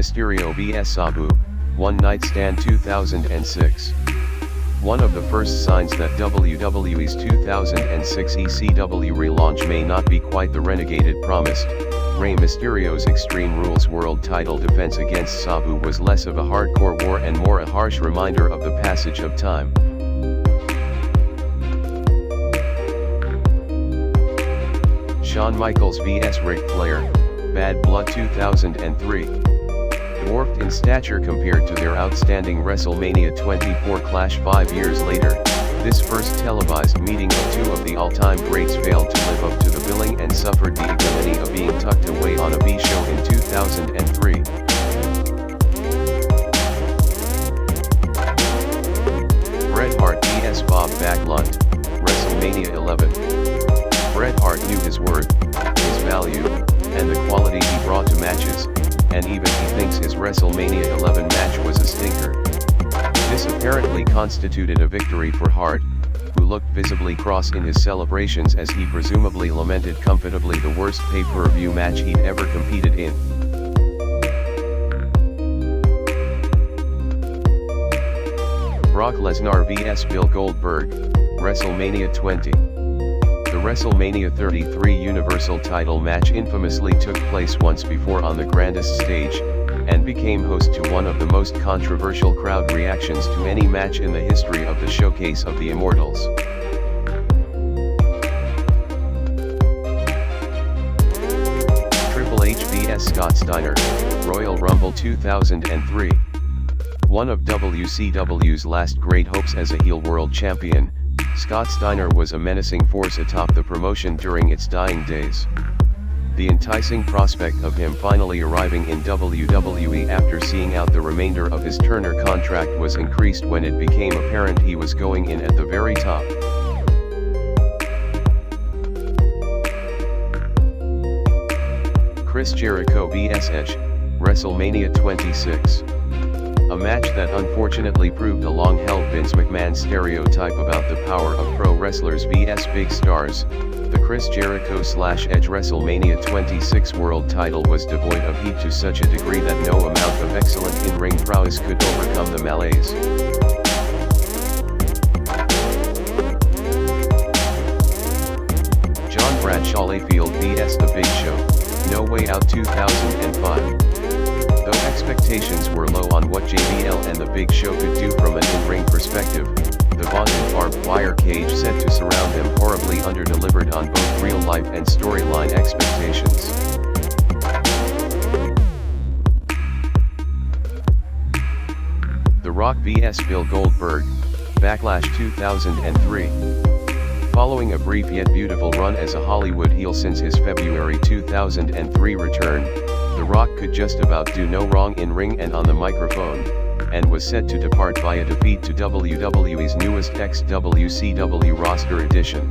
Mysterio vs Sabu, One Night Stand 2006. One of the first signs that WWE's 2006 ECW relaunch may not be quite the renegade it promised, Rey Mysterio's Extreme Rules World title defense against Sabu was less of a hardcore war and more a harsh reminder of the passage of time. Shawn Michaels vs Ric Flair, Bad Blood 2003. Dwarfed in stature compared to their outstanding WrestleMania 24 clash 5 years later, this first televised meeting of two of the all-time greats failed to live up to the billing and suffered the ignominy of being tucked away on a B-show in 2003. Bret Hart vs Backlund, WrestleMania 11. Bret Hart knew his worth, his value, and the quality he brought to matches, and even he thinks his WrestleMania 11 match was a stinker. This apparently constituted a victory for Hart, who looked visibly cross in his celebrations as he presumably lamented comfortably the worst pay-per-view match he'd ever competed in. Brock Lesnar vs Bill Goldberg, WrestleMania 20. The WrestleMania 33 Universal title match infamously took place once before on the grandest stage, and became host to one of the most controversial crowd reactions to any match in the history of the Showcase of the Immortals. Triple H vs Scott Steiner, Royal Rumble 2003. One of WCW's last great hopes as a heel world champion, Scott Steiner was a menacing force atop the promotion during its dying days. The enticing prospect of him finally arriving in WWE after seeing out the remainder of his Turner contract was increased when it became apparent he was going in at the very top. Chris Jericho vs Edge, WrestleMania 26. A match that unfortunately proved a long-held Vince McMahon stereotype about the power of pro wrestlers vs big stars. The Chris Jericho/Edge WrestleMania 26 world title was devoid of heat to such a degree that no amount of excellent in-ring prowess could overcome the malaise. John Bradshaw Layfield vs The Big Show, No Way Out 2005. Though expectations were low on what JBL and The Big Show could do from an in-ring perspective, the vaunted barbed wire cage set to surround them horribly under-delivered on both real-life and storyline expectations. The Rock vs Bill Goldberg, Backlash 2003. Following a brief yet beautiful run as a Hollywood heel since his February 2003 return, The Rock could just about do no wrong in ring and on the microphone, and was set to depart via defeat to WWE's newest ex-WCW roster addition.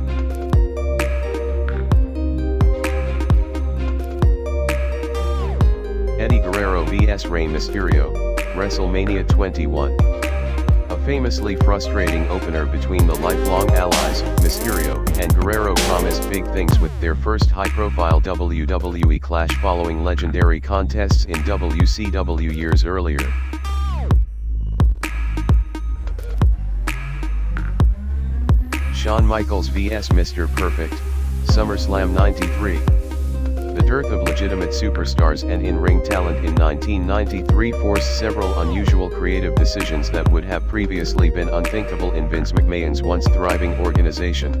Eddie Guerrero vs Rey Mysterio, WrestleMania 21. A famously frustrating opener between the lifelong allies, Mysterio and Guerrero promised big things with their first high-profile WWE clash following legendary contests in WCW years earlier. Shawn Michaels vs Mr. Perfect, SummerSlam 93. The dearth of legitimate superstars and in-ring talent in 1993 forced several unusual creative decisions that would have previously been unthinkable in Vince McMahon's once thriving organization.